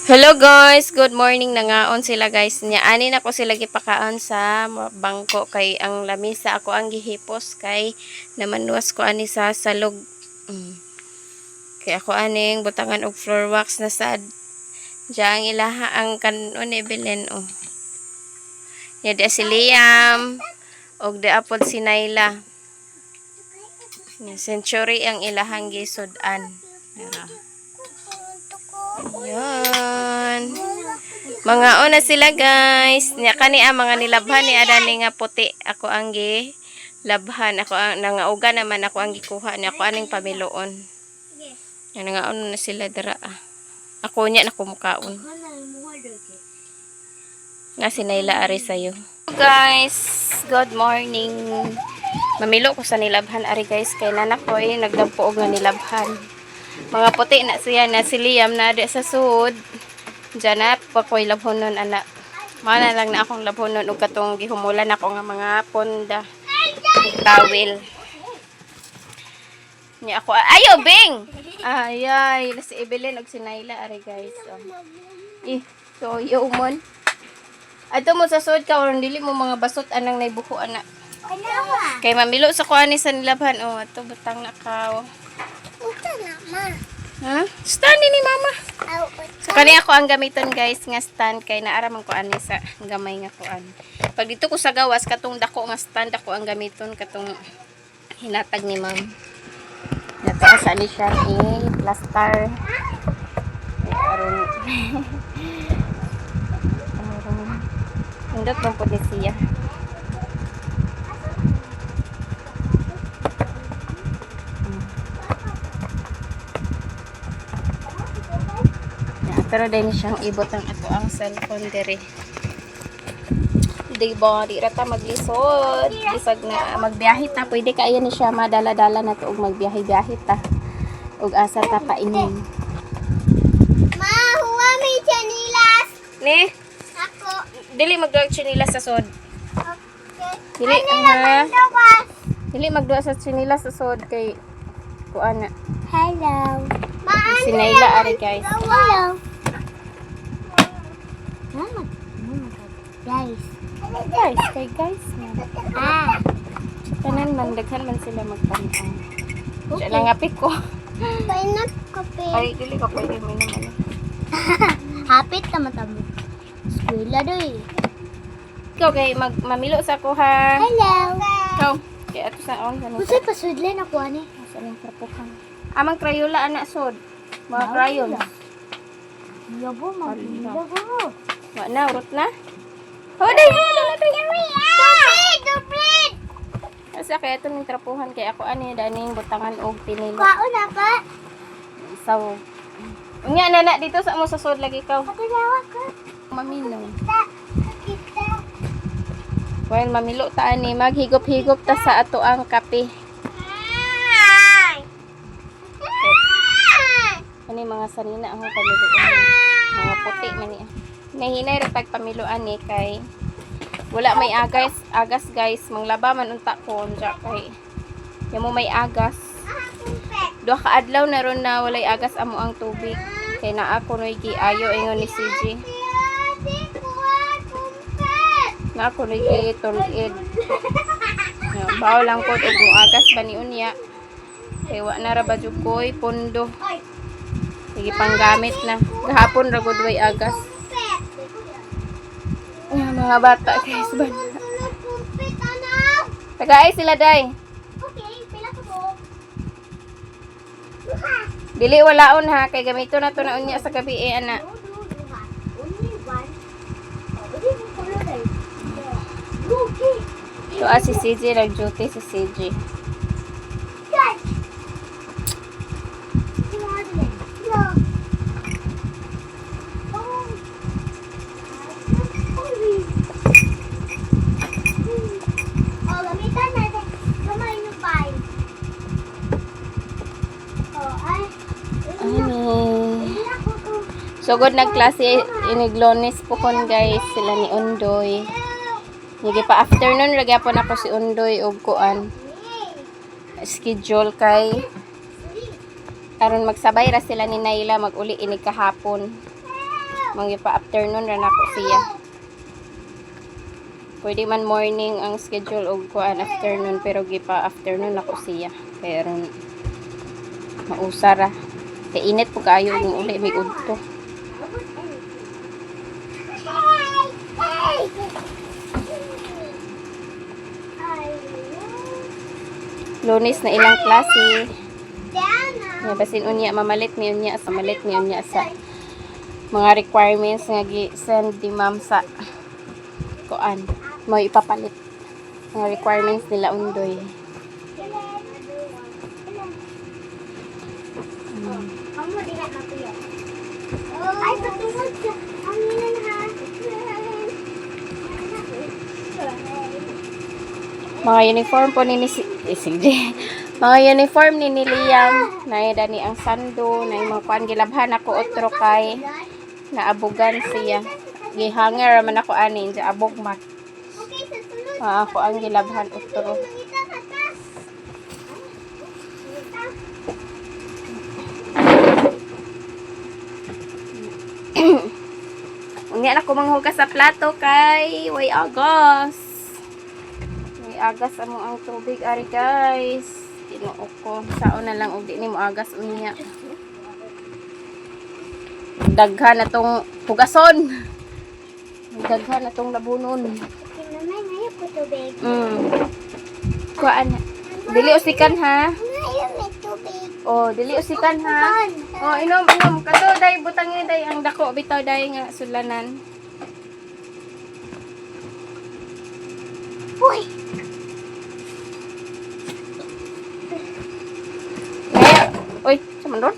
Hello guys, good morning. Nangaon sila guys. Nya ani na ko sila gipakaon sa bangko kay ang lamisa ako ang gihipos kay namanwas ko ani sa salog. Kay ako aning butangan og floor wax na sad. Diyan ilaha ang kanon ni Belen oh. Ya di si Liam og di apod si Naila. Century ang ilahang gisudan. Yan. Mga una sila guys. Nya kani ang mga nilabhan ni adani nga puti. Ako ang labhan. Ako ang nangauga naman ako ang gikuha ni ako aning pamiloon. Yan nga na sila dira. Ako nya na kumukaon. Nga sinayla ari sayo. Guys, good morning. Mamilo ko sa nilabhan ari guys kay nanak ko nagdampo og nga nilabhan. Mga puti na siya na si Liam na di sa sud. Diyan na pa ko'y labhonon anak. Mana lang na akong labhonon ug katong gihumulan ako nga mga ponda. Tawil. Ni ako ayo bing. Ay si Evelyn ug si Naila ari guys. So yo mon. Ato mo sa sud ka oron dili mo mga basot anang naibuko anak. Kay mamilo sa kuani sa nilabhan ato butang na ka. Ha? Stand ni mama. So kani ako ang gamiton guys nga stand kay naaraman ko ani sa gamay nga kuan. Pag dito ko sa gawas katong dako nga stand ako ang gamiton katong hinatag ni ma'am. Nataka sa ni siya plaster. Aron. Indot mo po siya. Pero din siyang ibot ang ato ang cellphone diri. Diba, di rata maglisod. Bisag na magbiyahe ta. Pwede kaya ni siya madala-dala na to og magbiyahe-biyahe ta. Og asa ta painin. Ma, huwa may chanilas. Ni? Ako. Dili magduwa chinilas sa sod. Okay. Dili Naman dawas. Dili magduwa sa chinilas sa sod kay kuan na. Hello. Ma, Si Naila ari guys. hello. Mama. Guys. Guys, kay guys na. Ah. Tanan man daghan man sila magpantang. Siya lang apik ko. Painat kape. Ay, dili ka pwede mo naman. Hapit na matamo. Eskwela doy. Ikaw kay mamilo sa ko ha. Hello. Ikaw. Kay ato sa on kanito. Kusay pasudlen ako ani. Sa lang trapuhan. Amang Crayola anak sod. Mga crayons. Yabo, magila ko. Wa na urot na. Hoday, wala na tayo. Duplit! Asa kay ato ning trapuhan kay ako ani daning butangan og pinilo. Kaon na ka? So, unya nana dito sa mo sa sod lagi ikaw. Pagkalawa ka. Mamilo. Kita. Well, mamilo ta ani maghigop-higop ta sa ato ang kape. Ani mga sanina ang pamiluan. Mga puti man niya. Nahinay ra tag pamiluan ni kay wala may agas guys, manglaba man unta ko unja kay mo may agas. Duha ka adlaw na ron na walay agas amo ang tubig. Kay naa ko noy giayo ingon ni CJ. Na ako noy gitulid. Bawo lang ko og agas ba ni unya. Kay wa na ra ba jud koy pondo. Sige panggamit na. Gahapon ra gud way agas. Ay, mga bata guys ba. Tagaay sila day. Okay, pila ka mo? Dili walaon ha kay gamito na to na unya sa gabi ana. Only one. Okay. So si CJ nag-duty si CJ. So good nagklase iniglones po kon guys sila ni Undoy. Nigi pa afternoon ra gyapon ako si Undoy og kuan. Schedule kay aron magsabay ra sila ni Naila mag-uli ini kahapon. Mga pa afternoon ra nako siya. Pwede man morning ang schedule og kuan afternoon pero gipa afternoon ako siya. Pero mausara. Kay init po kayo yung uli may udto. Lunes na ilang klase. Nga basin unya mamalit mi unya sa mga requirements nga gi-send di ma'am sa kuan. Mo ipapalit mga requirements nila undoy. Ay, patungod siya. Ang ilan ha. Mga uniform po ni sige. Mga uniform ni Liam na dani ang sando na yung mga kuan gilabhan ako otro kay naabugan siya. Gihanger man ako ani sa abog mat. Okay, sa sunod. Ako ang gilabhan otro. Kita sa taas. Unya na ko manghugas sa plato kay way agas. Way agas amo ang tubig ari guys. Tinuok ko. Saon na lang og di ni mo agas unya. Daghan na tong hugason. Daghan na tong labunon. Kinamay ngayon ko tubig. Kuan. Dili usikan ha. Ngayon may tubig. Oh, dili usikan ha. Oh, inom. Kato day butang ni day ang dako bitaw day nga sulanan. Uy! Kaya, oy, sama doon.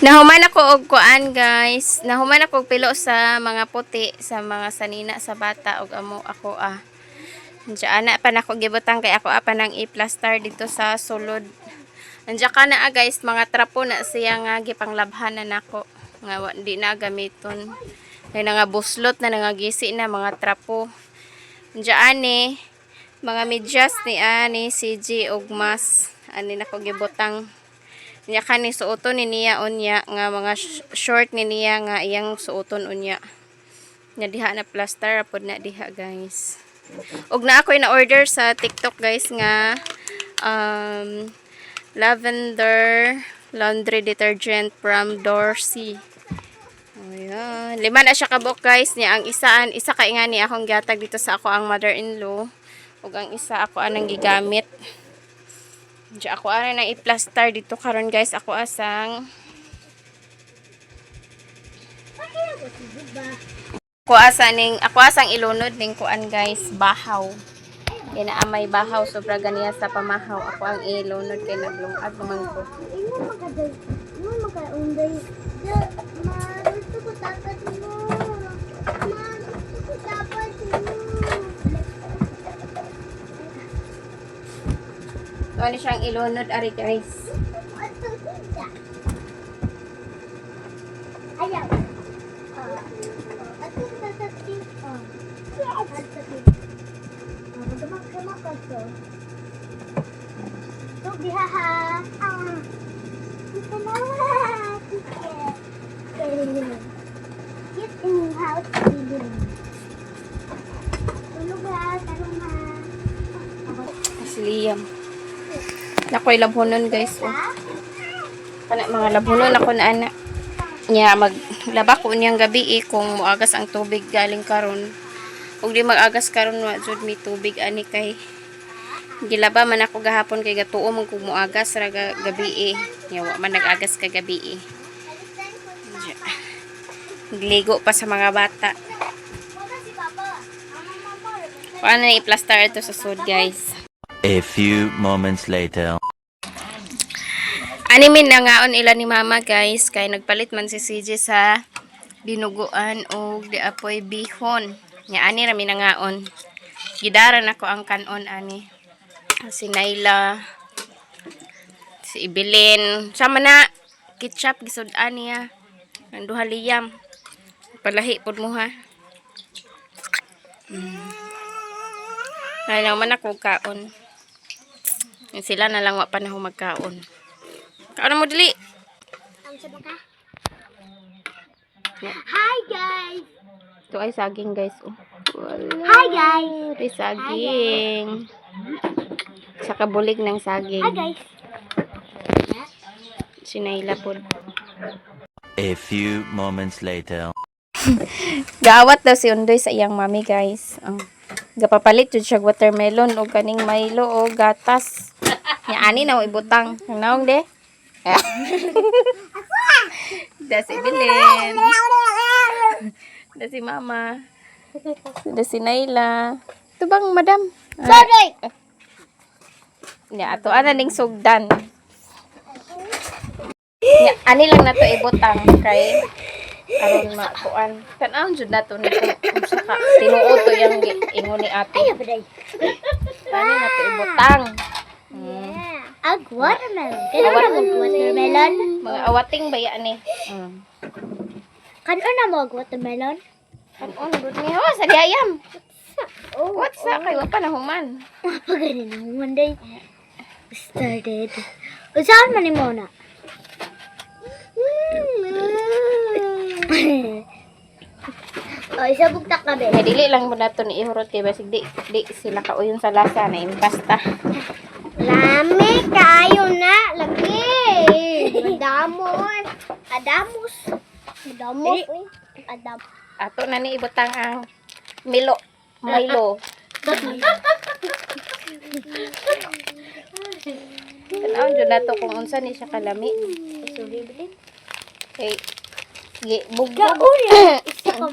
Nahuman ako og kuan guys. Nahuman ako og pilo sa mga puti sa mga sanina sa bata og amo ako Diyan na pa nako gibutang kay ako pa nang i-plaster dito sa sulod. Andiya ka na guys, mga trapo na siya nga gipanglabhan na nako. Nga di na gamiton. Kay nga buslot na nangagisi na mga trapo. Diyan ni mga medyas ni ani CG og mas ani nako gibutang. Nya kani suoton ni niya unya nga mga short ni niya nga iyang suoton unya. Nya diha na plaster pod na diha guys. Og na ako na order sa TikTok guys nga lavender laundry detergent from Dorsey. Ayan. 5 na siya kabok guys niya. Ang isa ka nga ni akong gatag dito sa ako ang mother-in-law. Ug ang isa ako anang gigamit. Diyan ako ana nang i-plaster dito karon guys. Ako asang ako asang ilunod ning kuan guys, bahaw. Inaamay bahaw sobra ganiya sa pamahaw. Ako ang ilunod kay naglungag naman ko. Ino magkaunday. Gusto ko dapat mo. Gusto ko dapat mo. Ano siyang ilunod ari guys. Ayaw. Liam. Nakoy labhonon guys. Oh. Kana mga labhonon ako na ana. Nya maglaba ko niyang gabi kung muagas ang tubig galing karon. Ug di magagas karon wa jud mi tubig ani kay gilaba man ako gahapon kay gatuo man kung muagas ra gabi Nya wa man nagagas ka gabi Nagligo pa sa mga bata. Paano na i-plaster ito sa sud guys. A few moments later. Animin na ngaon ila ni mama guys. Kay nagpalit man si CJ sa dinuguan o di apoy bihon. Nya ani rami na ngaon. Gidaran ako ang kanon ani. Si Naila, si Ibilin, sama na ketchup gisud niya. Ang duha liyam. Palahi pud mo ha. Ay naman ako kaon. Sila na lang wa pa na magkaon. Kaon mo dili. Ang sabi ka? Hi guys! Ito ay saging guys. Oh. Wala. Hi guys! Ito ay saging. Saka bulig ng saging. Hi guys! Sinayla po. A few moments later. Gawat daw si Undoy sa iyang mami guys. Gapapalit jud siya watermelon o kaning Milo o gatas. Nya ani na ibutang. Naong de. Da si Bilin. Da si mama. Da si Naila. Ito bang madam? Sorry! Nya ato ana ning sugdan. Nya ani lang nato ibutang kay aron makuan. Tan-aon jud nato ni kung saka tinuod to yang ingon ni ate. Ani nato ibutang. Ag watermelon. Kailan mo watermelon? Mga awating baya ni. Kanon na mo watermelon? Kanon gud ni ho sa diayam. What's up kay wa pa nahuman. Pagani na Monday. Started. Usahan man ni Mona. Oh, isa bugtak ka be. Nga dili lang mo nato ni ihurot kay basig di sila kauyon sa lasa na impasta. Lami kayo na lagi. Madamos. Adamos. Adamos. Adam. Ato na ni ibutang ang Milo. Tanaw jud nato kung unsa ni siya kalami. Sorry bilin. Kay bugbog. Isa ka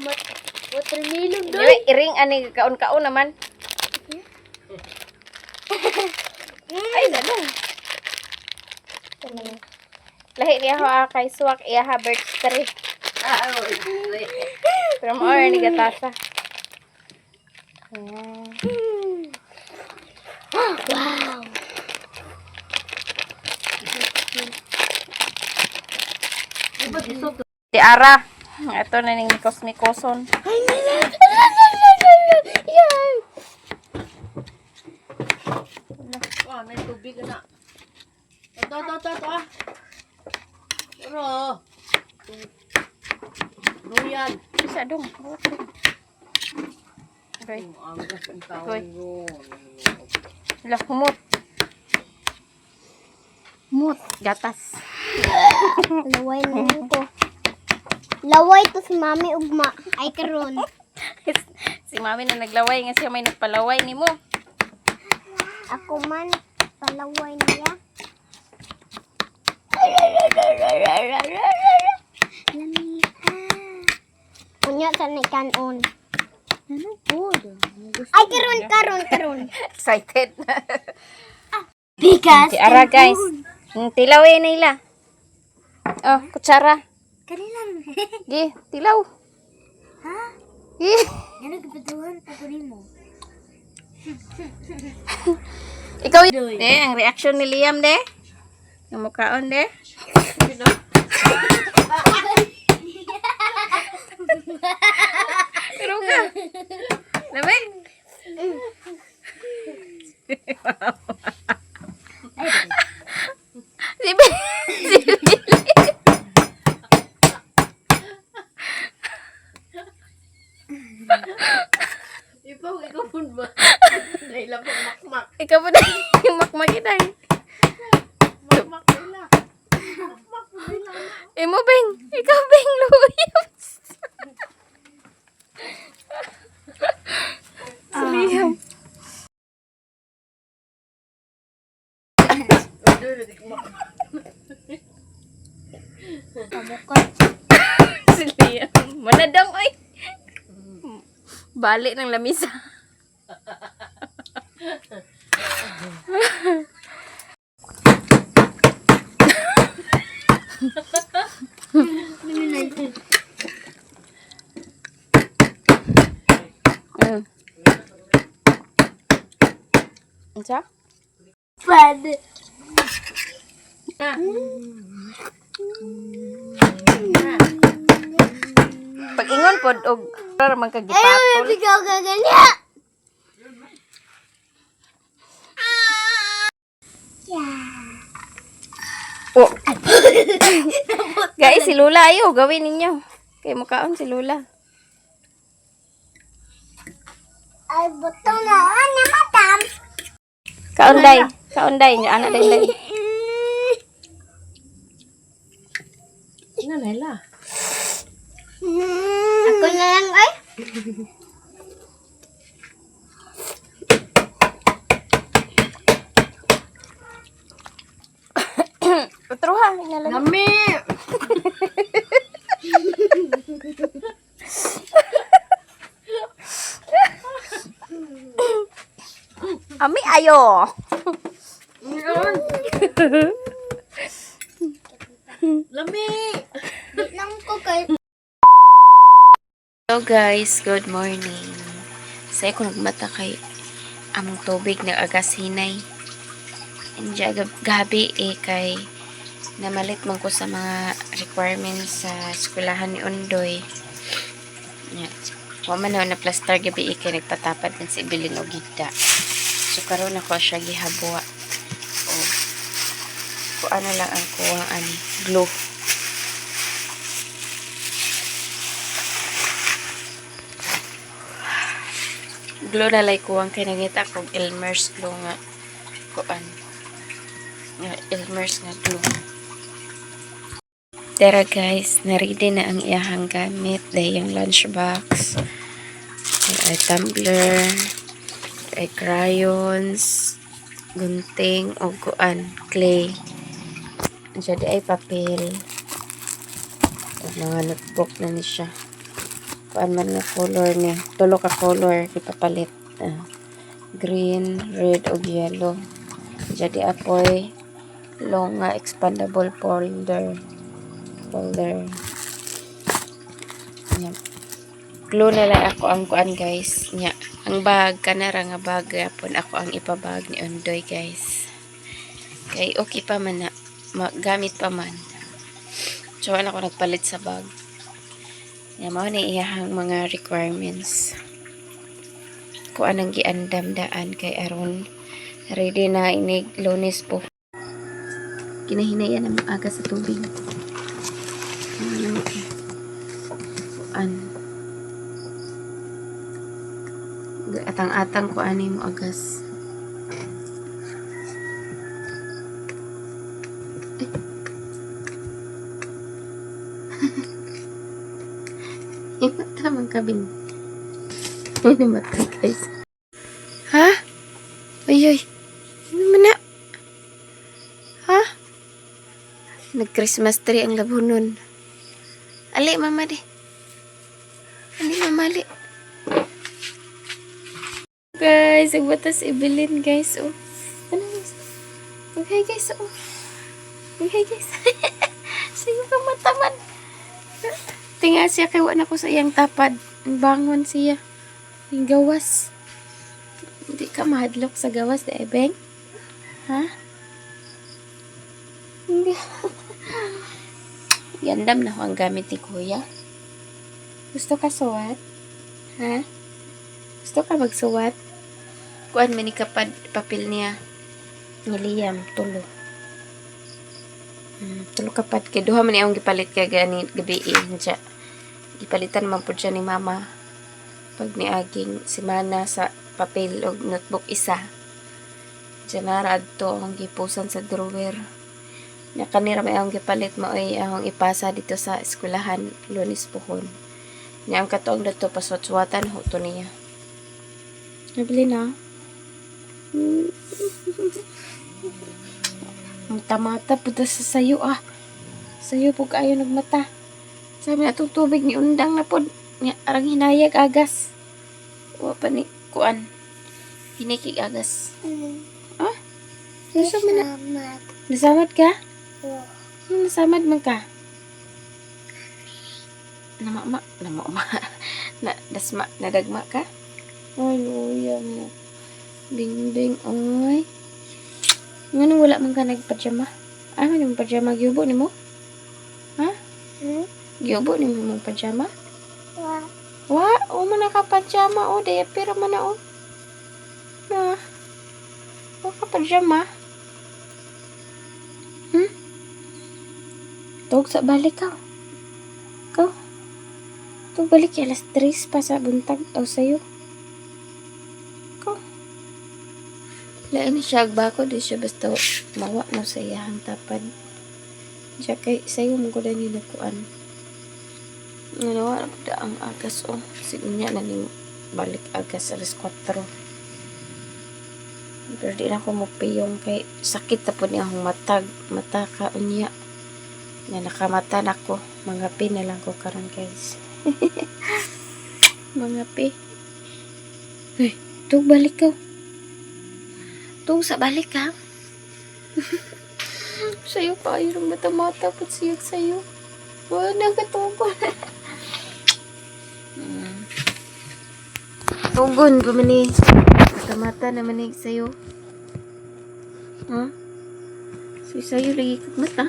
watermelon doon. Dili iring ani kaon-kaon naman. Ay dadong. Lahi niya ho kay suwak iya ha birthday. From or ni gatasa. Wow. Di ara. Ito na ning mikos-mikoson. Yan. Wah, may tubig na. Ito. Pero, Royal. Isa dong. Okay. Ang gasang Koy. tawag ko. Lah humot. Mut gatas. Laway na ko. Laway to si mami ugma. Ay karon. Si mami na naglaway nga siya may nagpalaway nimo. Ako man palaway niya. Kunya sa ni kanon. Ano po? Ay karon. Excited. Bigas. Si ara guys. Tilawin nila. Oh, kutsara. Kanila. Gi, tilaw. Ha? Gi. Ano gibatuhan ako nimo? Ikaw ang reaction ni Liam de. Ang mukhaon de. Pero ka. Labi. Sibi. Ikaw pun ba? Naila pang makmak. Ikaw pa na yung makmakita eh. Makmak nila. Imo beng. Ikaw beng luyos. Liam. Si Liam. Manadang ay. Balik ng lamisa. Pag-ingon pod og para man kag gipatol. Bigaw ka ganyan. Oh. Guys, si Lula ayo gawin ninyo. Kay mukaon si Lula. Ay, butong na. Ano, madam? Kaunday. Kaunday niyo anak day. Ano, Layla? Ako na lang, ay. Utruha, inalag. Lami! Ami ayo. Lami! Lang ko kay... Hello guys, good morning. Saya ko nagmata kay among tubig na agas hinay. Andiya gabi kay namalit man ko sa mga requirements sa eskwelahan ni Undoy. Wa man na plaster gabi kay nagpatapad man si Bilin og gida. So karon ako siya gihabwa. O ko ano lang ang kuwang ani glue. Glue na lay kuwang kay nangita kog Elmer's glue nga kuan. Elmer's nga glue. Tara guys, na-ready na ang iyahang gamit. Dahil yung lunchbox. Ay tumbler. Ay crayons. Gunting. O kuan. Clay. Jadi ay papel. Mga notebook na ni siya. Kuan man nga color niya. Tulo ka color. Ipapalit. Green, red, o yellow. Jadi apoy long expandable folder. Yan. Glue na lang ako ang kuan guys. Nya, ang bag kanara nga bag yapon ako ang ipabag ni Undoy guys. Kay okay pa man na magamit pa man. So ano ko nagpalit sa bag. Yan mao ni iyahang mga requirements. Kuan ang giandam daan kay aron ready na inig Lunes po. Kinahinayan ang aga sa tubig. Atang-atang ko ani mo agas. Ibat naman kabin. Ini mata guys. Ha? Ay. Ano man na? Ha? Nag-Christmas tree ang labunon. Ali, mama di. Ali, mama, ali. Guys, ang batas ibilin, guys. Oh. Ano, guys? Okay, guys. Oh. Okay, guys. Sige ka mataman. Tinga siya kay wala ko sa iyang tapad. Ang bangon siya. Yung gawas. Hindi ka mahadlok sa gawas, di ebeng? Ha? Hindi. Gandam na ho ang gamit ni Kuya. Gusto ka suwat? Ha? Gusto ka magsuwat? Kuan man ni kapad papel niya. Ni Liam, tulo. Tulo kapad. Kaya duha man ang gipalit ka gani gabi siya. Gipalitan man po siya ni Mama. Pag niaging simana sa papel o notebook isa. Diyan narad to ang gipusan sa drawer. Na kanira may ang gipalit mo ay ang ipasa dito sa eskwelahan Lunes pohon. Nya ang katong dato paswat-swatan ho to niya. Nabili na. Ang tamata puta sa sayo Sayo po kayo nagmata. Sabi na itong tubig ni undang na pod. Nya arang hinayag agas. Wa pa ni kuan. Hinikig agas. Ah? Nasamad na. Nasamad ka? Nasamad man ka? Namama. Nadagma ka? Ay, luya mo. Ding, ay. Nga wala man ka nagpajama? Ano yung pajama? Giubo ni mo? Ha? Giubo ni mo mong pajama? O man naka-pajama o diaper man na o. Na. O ka-pajama. Tug sa balik ka. Ikaw. Tug balik alas 3 pa sa buntag o sayo. Ikaw. Lain siya agbako di siya basta mawa na sa iyahang tapad. Diya kay sayo mo ko na ni nakuan. Nawa na ang agas o. Sinunya na ni balik agas alas 4. Pero di na ako mapiyong kay sakit na po niya akong mata ka unya. Na nakamata na ko. Mangapi na lang ko karon guys. Mangapi. Uy, tug balik ka. Tug sa balik ka. Sayo pa yung mata-mata po siyag sayo. Wala katugon. Tugon ko mani. Mata-mata naman ni sayo. Ha? Sayo lagi kag mata.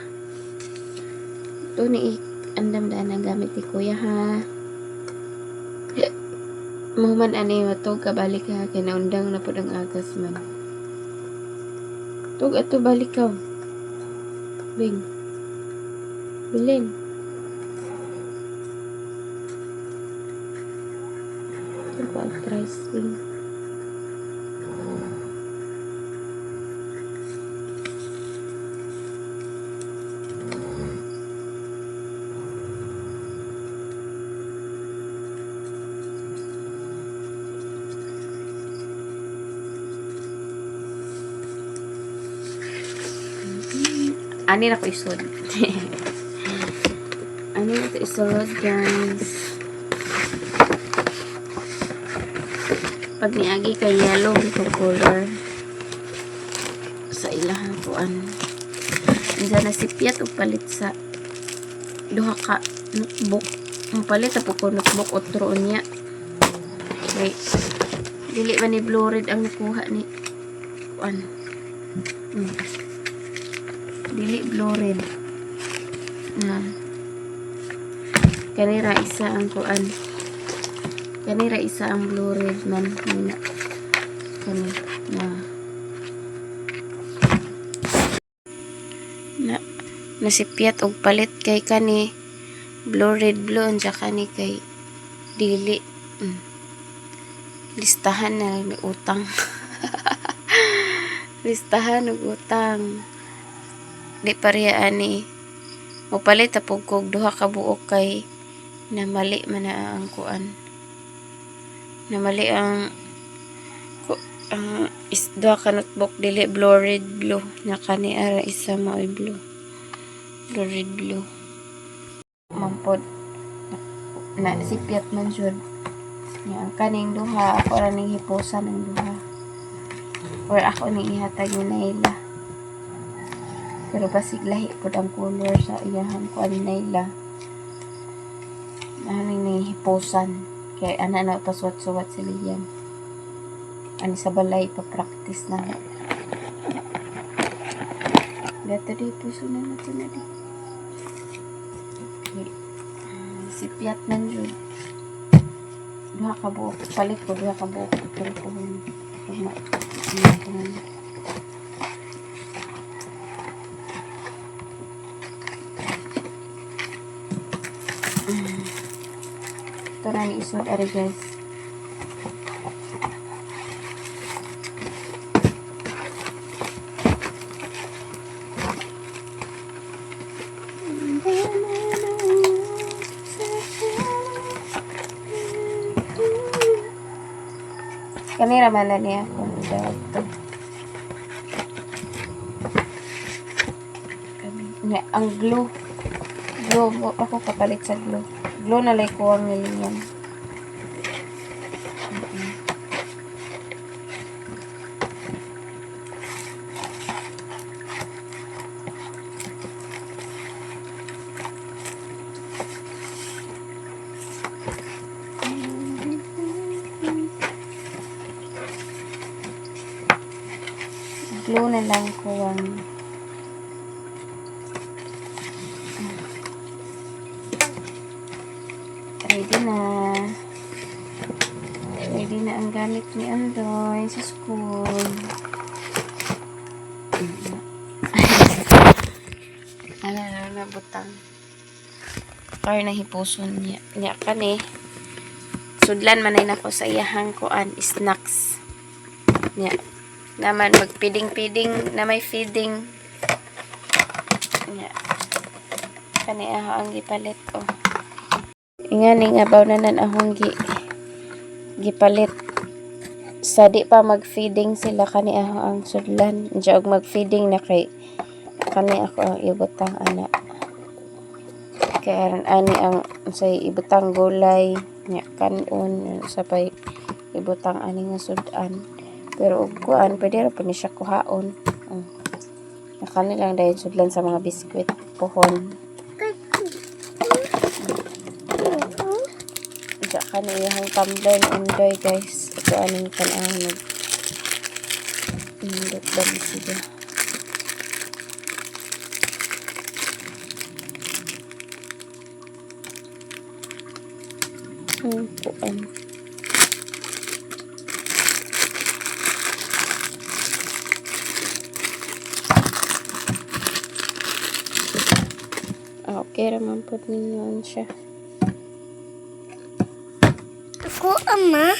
Ito ni andam daan ang gamit ni kuya ha. Mahuman ani matog kabalik ha. Kaya naundang na po ang agas man. Tug ato balik ka. Bing. Bilin. Ito pa ang price bing. Ani na ko isod. Ani na ko isod, guys. Pag niagi kay yellow ito color sa ilahan ko ano. Diyan na sipyat o palit sa duha ka notebook. Ang palit po ko notebook otro niya. Okay. Dili man ni blue red ang nakuha ni ano. Dili blue red na kanira isa ang kuan kanira isa ang blue red man na kani na nasipyat og palit kay kani blue red blue unsa kani kay dili listahan na may utang. Listahan og utang. Di pareha ani mopalit apog kog duha ka buok kay namali man na ang kuan. Namali ang duha ka notebook dili blue red blue na kani ara isa maoy blue. Blue red blue. Mampod na sipyat man jud. Ang kaning duha ako ra ning hipusan ang duha. Or ako ning ihatag ni Naila. Pero basig lahi po ang color sa iyahan ko ani Naila. Nahaning ni hipusan. Kaya ana na paswat-suwat si Liam. Ani sa balay pa practice na. Dito di puso na natin na di. Okay. Sipyat man yun. Duha ka buok. Palit ko duha ka buok. Pero ko ito na ni isod ari guys. Kamera man na niya kung idawag to. Ang glue ako kapalit sa glue na like ko ang niliyan. Glue na lang ko ang ready na. ready na ang gamit ni Andoy sa school. Ano na butang. Kaya nahipuson niya. Niya kan eh. Sudlan manay na ko sa iyahang kuan snacks. Niya. Naman magpiding-piding na may feeding. Niya. Kani ako ang gipalit oh. Ingani nga baw na ahong gipalit. Sa di pa mag-feeding sila kani ako ang sudlan. Diya og mag-feeding na kay kani ako ang ibutang ana. Kaya ani ang say ibutang gulay nya kanon sa pay ibutang ani nga sudan. Pero og kuan pwede ra pa ni siya kuhaon. Nakani lang dahil sudlan sa mga biskwit pohon. Diya kani yung tumbler ni Indoy guys. Ito aning tanawag. Indot ba ni siya? Kuan. Okay raman po ninyo siya. Ako, ama.